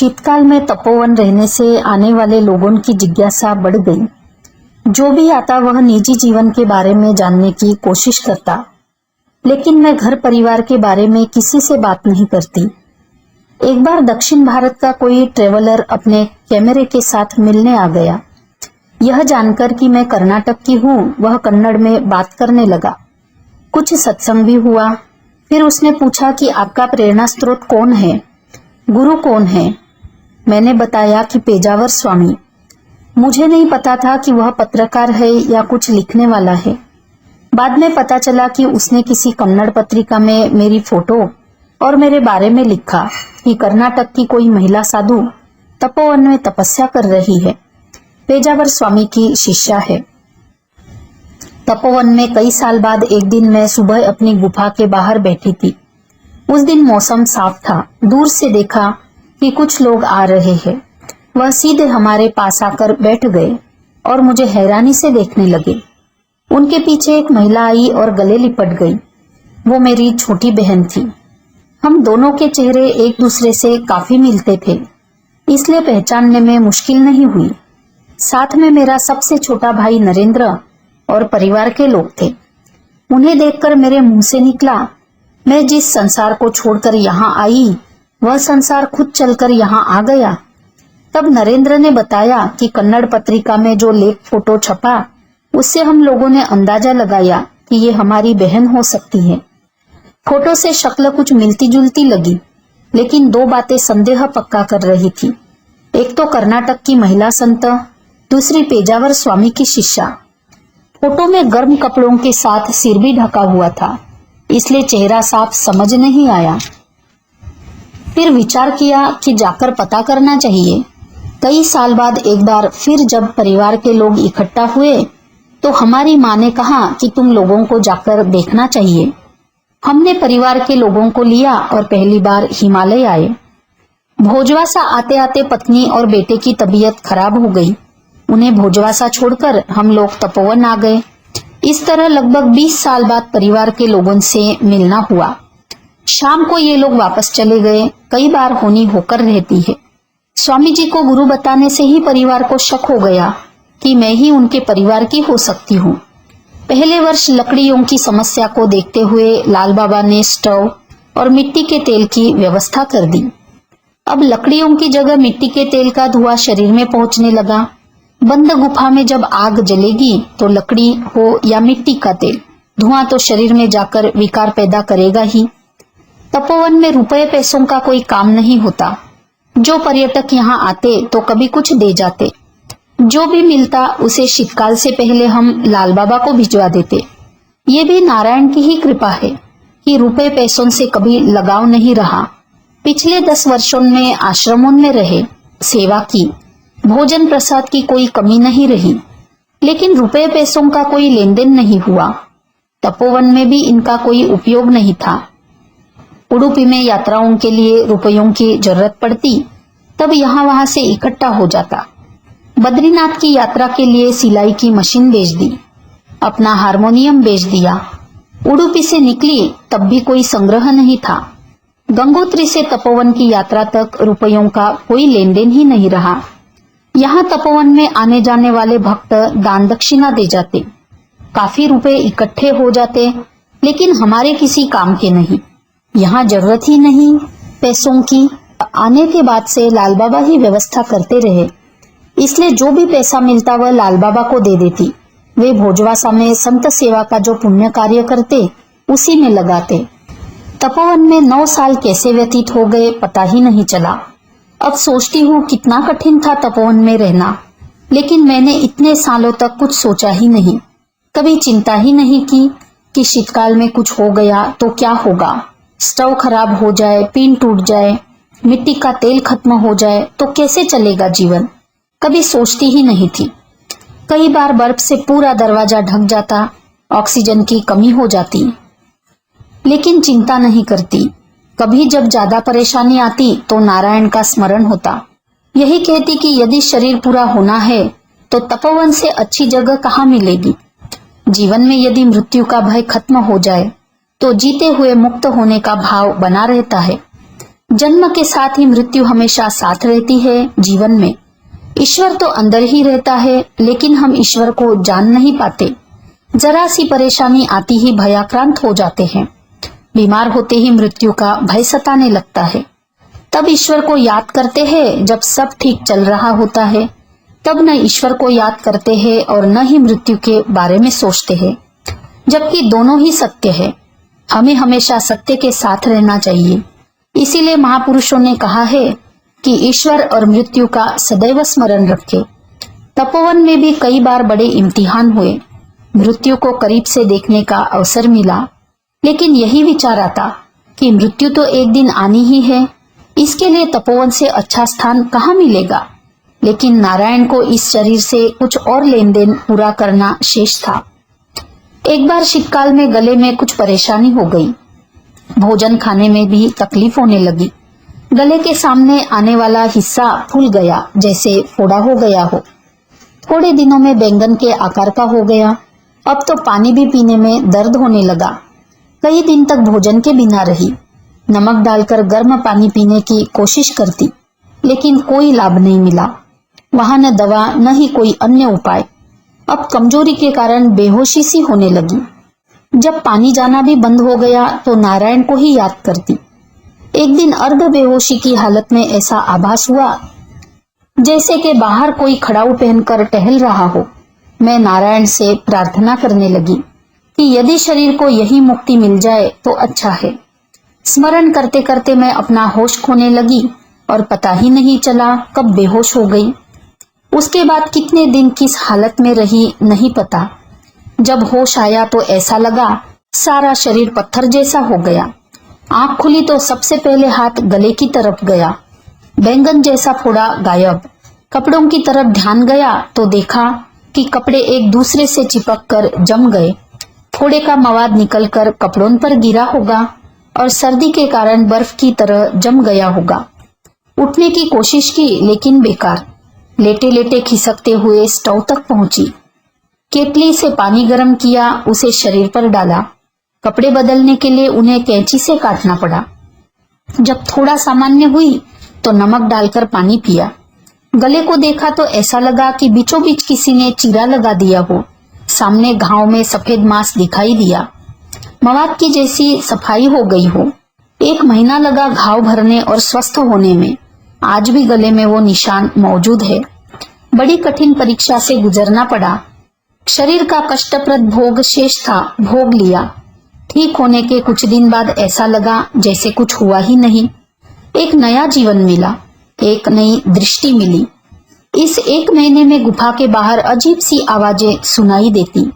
शीतकाल में तपोवन रहने से आने वाले लोगों की जिज्ञासा बढ़ गई। जो भी आता वह निजी जीवन के बारे में जानने की कोशिश करता, लेकिन मैं घर परिवार के बारे में किसी से बात नहीं करती। एक बार दक्षिण भारत का कोई ट्रेवलर अपने कैमरे के साथ मिलने आ गया। यह जानकर कि मैं कर्नाटक की हूँ, वह कन्नड़ में बात करने लगा। कुछ सत्संग भी हुआ। फिर उसने पूछा कि आपका प्रेरणा स्रोत कौन है, गुरु कौन है। मैंने बताया कि पेजावर स्वामी। मुझे नहीं पता था कि वह पत्रकार है या कुछ लिखने वाला है। बाद में पता चला कि उसने किसी कन्नड़ पत्रिका में मेरी फोटो और मेरे बारे में लिखा कि कर्नाटक की कोई महिला साधु तपोवन में तपस्या कर रही है, पेजावर स्वामी की शिष्या है। तपोवन में कई साल बाद एक दिन मैं सुबह अपनी गुफा के बाहर बैठी थी। उस दिन मौसम साफ था। दूर से देखा कि कुछ लोग आ रहे हैं। वह सीधे हमारे पास आकर बैठ गए और मुझे हैरानी से देखने लगे। उनके पीछे एक महिला आई और गले लिपट गई। वो मेरी छोटी बहन थी। हम दोनों के चेहरे एक दूसरे से काफी मिलते थे, इसलिए पहचानने में मुश्किल नहीं हुई। साथ में मेरा सबसे छोटा भाई नरेंद्र और परिवार के लोग थे। उन्हें देखकर मेरे मुंह से निकला, मैं जिस संसार को छोड़कर यहाँ आई, वह संसार खुद चलकर यहाँ आ गया। तब नरेंद्र ने बताया कि कन्नड़ पत्रिका में जो लेख फोटो छपा, उससे हम लोगों ने अंदाजा लगाया कि ये हमारी बहन हो सकती है। फोटो से शक्ल कुछ मिलती जुलती लगी, लेकिन दो बातें संदेह पक्का कर रही थी। एक तो कर्नाटक की महिला संत, दूसरी पेजावर स्वामी की शिष्या। फोटो में गर्म कपड़ों के साथ सिर भी ढका हुआ था, इसलिए चेहरा साफ समझ नहीं आया। फिर विचार किया कि जाकर पता करना चाहिए। कई साल बाद एक बार फिर जब परिवार के लोग इकट्ठा हुए तो हमारी माँ ने कहा कि तुम लोगों को जाकर देखना चाहिए। हमने परिवार के लोगों को लिया और पहली बार हिमालय आए। भोजवासा आते आते पत्नी और बेटे की तबीयत खराब हो गई। उन्हें भोजवासा छोड़कर हम लोग तपोवन आ गए। इस तरह लगभग 20 साल बाद परिवार के लोगों से मिलना हुआ। शाम को ये लोग वापस चले गए। कई बार होनी होकर रहती है। स्वामी जी को गुरु बताने से ही परिवार को शक हो गया कि मैं ही उनके परिवार की हो सकती हूँ। पहले वर्ष लकड़ियों की समस्या को देखते हुए लाल बाबा ने स्टोव और मिट्टी के तेल की व्यवस्था कर दी। अब लकड़ियों की जगह मिट्टी के तेल का धुआं शरीर में पहुंचने लगा। बंद गुफा में जब आग जलेगी तो लकड़ी हो या मिट्टी का तेल, धुआं तो शरीर में जाकर विकार पैदा करेगा ही। तपोवन में रुपए पैसों का कोई काम नहीं होता। जो पर्यटक यहाँ आते तो कभी कुछ दे जाते। जो भी मिलता उसे शीतकाल से पहले हम लाल बाबा को भिजवा देते। ये भी नारायण की ही कृपा है कि रुपए पैसों से कभी लगाव नहीं रहा। पिछले 10 वर्षों में आश्रमों में रहे, सेवा की, भोजन प्रसाद की कोई कमी नहीं रही, लेकिन रुपए पैसों का कोई लेन देन नहीं हुआ। तपोवन में भी इनका कोई उपयोग नहीं था। उडुपी में यात्राओं के लिए रुपयों की जरूरत पड़ती, तब यहाँ वहां से इकट्ठा हो जाता। बद्रीनाथ की यात्रा के लिए सिलाई की मशीन बेच दी, अपना हारमोनियम बेच दिया। उडुपी से निकली तब भी कोई संग्रह नहीं था। गंगोत्री से तपोवन की यात्रा तक रुपयों का कोई लेन देन ही नहीं रहा। यहाँ तपोवन में आने जाने वाले भक्त दान दक्षिणा दे जाते। काफी रुपए इकट्ठे हो जाते, लेकिन हमारे किसी काम के नहीं। यहाँ जरूरत ही नहीं पैसों की। आने के बाद से लाल बाबा ही व्यवस्था करते रहे, इसलिए जो भी पैसा मिलता वह लाल बाबा को दे देती। वे भोजवासा में संत सेवा का जो पुण्य कार्य करते उसी में लगाते। तपोवन में 9 साल कैसे व्यतीत हो गए पता ही नहीं चला। अब सोचती हूँ कितना कठिन था तपोवन में रहना, लेकिन मैंने इतने सालों तक कुछ सोचा ही नहीं। कभी चिंता ही नहीं की कि शीतकाल में कुछ हो गया तो क्या होगा। स्टोव खराब हो जाए, पिन टूट जाए, मिट्टी का तेल खत्म हो जाए तो कैसे चलेगा जीवन। कभी सोचती ही नहीं थी। कई बार बर्फ से पूरा दरवाजा ढक जाता, ऑक्सीजन की कमी हो जाती, लेकिन चिंता नहीं करती। कभी जब ज्यादा परेशानी आती तो नारायण का स्मरण होता। यही कहती कि यदि शरीर पूरा होना है तो तपोवन से अच्छी जगह कहाँ मिलेगी। जीवन में यदि मृत्यु का भय खत्म हो जाए तो जीते हुए मुक्त होने का भाव बना रहता है। जन्म के साथ ही मृत्यु हमेशा साथ रहती है। जीवन में ईश्वर तो अंदर ही रहता है, लेकिन हम ईश्वर को जान नहीं पाते। जरा सी परेशानी आती ही भयाक्रांत हो जाते हैं। बीमार होते ही मृत्यु का भय सताने लगता है। तब ईश्वर को याद करते हैं जब सब ठीक चल रहा होता है। तब न ईश्वर को याद करते हैं और न ही मृत्यु के बारे में सोचते हैं, जबकि दोनों ही सत्य है। हमें हमेशा सत्य के साथ रहना चाहिए। इसीलिए महापुरुषों ने कहा है कि ईश्वर और मृत्यु का सदैव स्मरण रखें। तपोवन में भी कई बार बड़े इम्तिहान हुए। मृत्यु को करीब से देखने का अवसर मिला, लेकिन यही विचार आता कि मृत्यु तो एक दिन आनी ही है, इसके लिए तपोवन से अच्छा स्थान कहाँ मिलेगा। लेकिन नारायण को इस शरीर से कुछ और लेन देन पूरा करना शेष था। एक बार शीतकाल में गले में कुछ परेशानी हो गई। भोजन खाने में भी तकलीफ होने लगी। गले के सामने आने वाला हिस्सा फूल गया, जैसे फोड़ा हो गया हो। थोड़े दिनों में बैंगन के आकार का हो गया। अब तो पानी भी पीने में दर्द होने लगा। कई दिन तक भोजन के बिना रही। नमक डालकर गर्म पानी पीने की कोशिश करती, लेकिन कोई लाभ नहीं मिला। वहां न दवा न ही कोई अन्य उपाय। अब कमजोरी के कारण बेहोशी सी होने लगी। जब पानी जाना भी बंद हो गया तो नारायण को ही याद करती। एक दिन अर्ध बेहोशी की हालत में ऐसा आभास हुआ जैसे कि बाहर कोई खड़ाऊ पहनकर टहल रहा हो। मैं नारायण से प्रार्थना करने लगी कि यदि शरीर को यही मुक्ति मिल जाए तो अच्छा है। स्मरण करते करते मैं अपना होश खोने लगी और पता ही नहीं चला कब बेहोश हो गई। उसके बाद कितने दिन किस हालत में रही नहीं पता। जब होश आया तो ऐसा लगा सारा शरीर पत्थर जैसा हो गया। आंख खुली तो सबसे पहले हाथ गले की तरफ गया। बैंगन जैसा फोड़ा गायब। कपड़ों की तरफ ध्यान गया तो देखा कि कपड़े एक दूसरे से चिपक कर जम गए। फोड़े का मवाद निकलकर कपड़ों पर गिरा होगा और सर्दी के कारण बर्फ की तरह जम गया होगा। उठने की कोशिश की, लेकिन बेकार। लेटे लेटे खिसकते हुए स्टोव तक पहुंची। केतली से पानी गर्म किया, उसे शरीर पर डाला। कपड़े बदलने के लिए उन्हें कैंची से काटना पड़ा। जब थोड़ा सामान्य हुई तो नमक डालकर पानी पिया। गले को देखा तो ऐसा लगा कि बीचों बीच किसी ने चीरा लगा दिया हो। सामने घाव में सफेद मांस दिखाई दिया। मवाद की जैसी सफाई हो गई हो। 1 महीना लगा घाव भरने और स्वस्थ होने में। आज भी गले में वो निशान मौजूद है। बड़ी कठिन परीक्षा से गुजरना पड़ा। शरीर का कष्टप्रद भोग शेष था, भोग लिया। ठीक होने के कुछ दिन बाद ऐसा लगा जैसे कुछ हुआ ही नहीं। एक नया जीवन मिला, एक नई दृष्टि मिली। इस 1 महीने में गुफा के बाहर अजीब सी आवाजें सुनाई देती।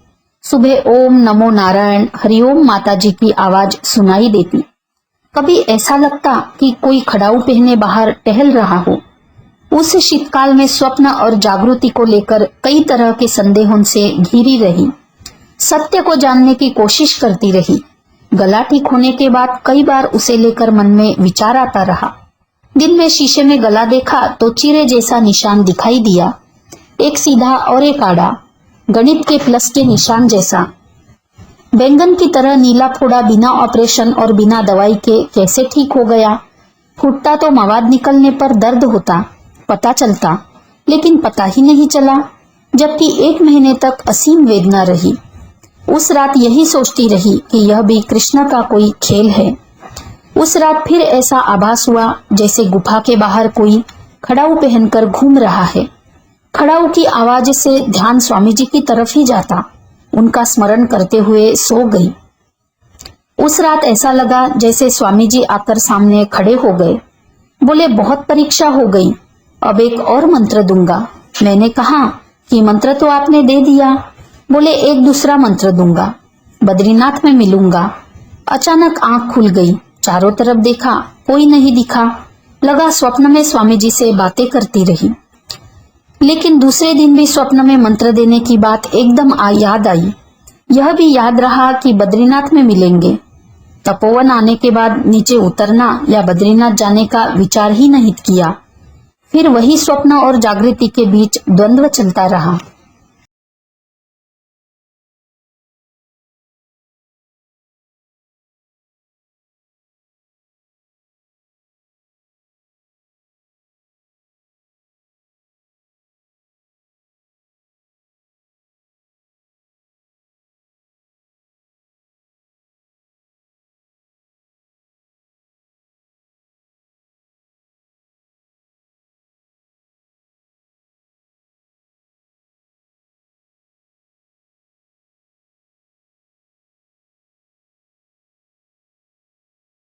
सुबह ओम नमो नारायण, हरिओम माताजी की आवाज सुनाई देती। कभी ऐसा लगता कि कोई खड़ाऊ पहने बाहर टहल रहा हो। उस शीतकाल में स्वप्न और जागृति को लेकर कई तरह के संदेहों से घिरी रही। सत्य को जानने की कोशिश करती रही। गला ठीक होने के बाद कई बार उसे लेकर मन में विचार आता रहा। दिन में शीशे में गला देखा तो चीरे जैसा निशान दिखाई दिया, एक सीधा और एक आड़ा, गणित के प्लस के निशान जैसा। बैंगन की तरह नीला फोड़ा बिना ऑपरेशन और बिना दवाई के कैसे ठीक हो गया। फूटता तो मवाद निकलने पर दर्द होता, पता चलता, लेकिन पता ही नहीं चला। जबकि 1 महीने तक असीम वेदना रही। उस रात यही सोचती रही कि यह भी कृष्ण का कोई खेल है। उस रात फिर ऐसा आभास हुआ जैसे गुफा के बाहर कोई खड़ाऊ पहनकर घूम रहा है। खड़ाऊ की आवाज से ध्यान स्वामी जी की तरफ ही जाता। उनका स्मरण करते हुए सो गई। उस रात ऐसा लगा जैसे स्वामी जी आकर सामने खड़े हो गए। बोले, बहुत परीक्षा हो गई, अब एक और मंत्र दूंगा। मैंने कहा कि मंत्र तो आपने दे दिया। बोले, एक दूसरा मंत्र दूंगा, बद्रीनाथ में मिलूंगा। अचानक आंख खुल गई। चारों तरफ देखा, कोई नहीं दिखा। लगा स्वप्न में स्वामी जी से बातें करती रही। लेकिन दूसरे दिन भी स्वप्न में मंत्र देने की बात एकदम याद आई। यह भी याद रहा कि बद्रीनाथ में मिलेंगे। तपोवन आने के बाद नीचे उतरना या बद्रीनाथ जाने का विचार ही नहीं किया। फिर वही स्वप्न और जागृति के बीच द्वंद्व चलता रहा।